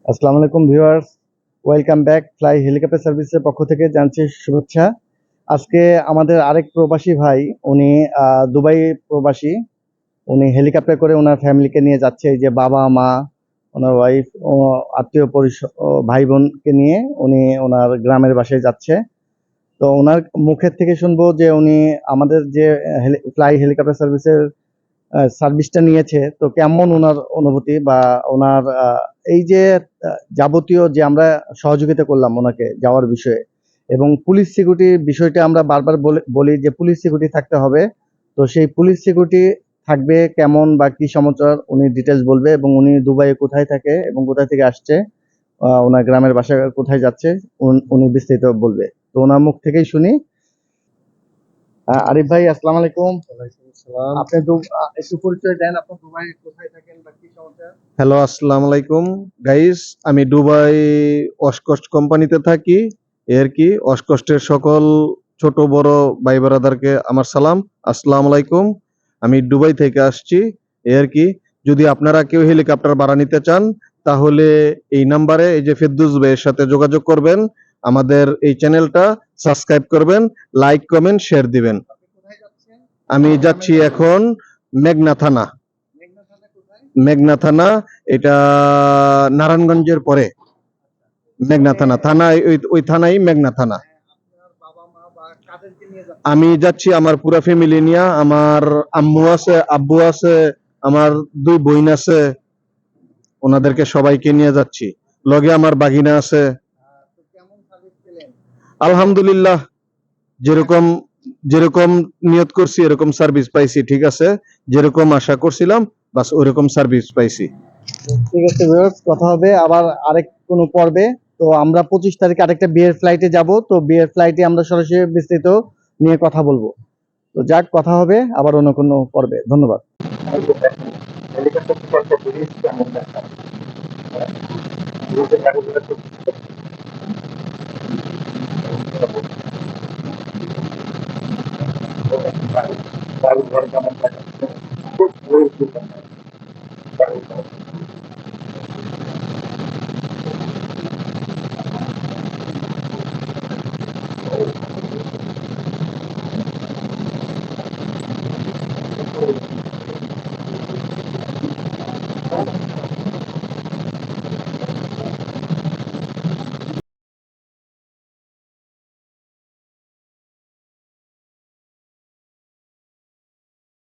আসসালামু আলাইকুম viewers, welcome back. Fly helicopter সার্ভিসের পক্ষ থেকে জানছি শুভেচ্ছা। আজকে আমাদের আরেক প্রবাসী ভাই, উনি দুবাই প্রবাসী। উনি হেলিকপ্টার করে ওনার ফ্যামিলিকে নিয়ে যাচ্ছে। এই যে বাবা মা, ওনার ওয়াইফ ও আত্মীয় ভাই বোনকে নিয়ে উনি ওনার গ্রামের বাসায় যাচ্ছে। তো ওনার মুখের থেকে শুনবো যে উনি আমাদের যে ফ্লাই হেলিকপ্টার সার্ভিসের সার্ভিসটা নিয়েছে, তো কেমন ওনার অনুভূতি বা ওনার এই যে যাবতীয় যে আমরা সহযোগিতা করলাম ওনাকে যাওয়ার বিষয়ে, এবং পুলিশ সিকিউরিটির বিষয়টা আমরা বারবার বলি যে পুলিশ সিকিউরিটি থাকতে হবে। তো সেই পুলিশ সিকিউরিটি থাকবে কেমন বা কি সমাচার উনি ডিটেলস বলবে, এবং উনি দুবাইয়ে কোথায় থাকে এবং কোথায় থেকে আসছে, ওনার গ্রামের বাসা কোথায় যাচ্ছে, উনি বিস্তারিত বলবে। তো ওনার মুখ থেকেই শুনি। আরিফ ভাই, আসসালামু আলাইকুম। আপনি একটু পরিচয় দেন, আপনি দুবাই কোথায় থাকেন বা কি সমস্যা? হ্যালো, আসসালামু আলাইকুম গাইস। আমি দুবাই অসকস্ট কোম্পানিতে থাকি। এর কি অসকস্টের সকল ছোট বড় ভাই ব্রাদারকে আমার সালাম, আসসালামু আলাইকুম। আমি দুবাই থেকে আসছি। এর কি যদি আপনারা কেউ হেলিকপ্টার ভাড়া নিতে চান, তাহলে এই নাম্বারে, এই যে ফেরদৌস ভাইয়ের সাথে যোগাযোগ করবেন। আমাদের এই চ্যানেলটা সাবস্ক্রাইব করবেন, লাইক কমেন্ট শেয়ার দিবেন। আপনি কোথায় যাচ্ছেন? আমি যাচ্ছি এখন মেঘনা থানা। মেঘনা থানা কোথায়? মেঘনা থানা, এটা নারায়ণগঞ্জের পরে মেঘনা মানে থানা। ওই থানাই মেঘনা থানা। আপনার বাবা মা বা কাদেরকে নিয়ে যাচ্ছেন? আমি যাচ্ছি আমার পুরা ফ্যামিলি নিয়ে। আমার আম্মু আছে, আব্বু আছে, আমার দুই বোন আছে, ওনাদেরকে সবাইকে নিয়ে যাচ্ছি। লগে আমার বাগিনা আছে। তো কেমন সার্ভিস পেলেন? আলহামদুলিল্লাহ, যেরকম যেরকম নিয়ত করছি এরকম সার্ভিস পাইছি। ঠিক আছে, যেরকম আশা করছিলাম বাস ওরকম সার্ভিস পাইছি। ঠিক আছে ভিউয়ার্স, কথা হবে আবার আরেক কোনো পর্বে। তো আমরা 25 তারিখে আরেকটা বিয়ের ফ্লাইটে যাব। তো বিয়ের ফ্লাইটে আমরা সরাসরি বিস্তৃত নিয়ে কথা বলবো। তো যাক, কথা হবে আবার অন্য কোনো পর্বে। ধন্যবাদ।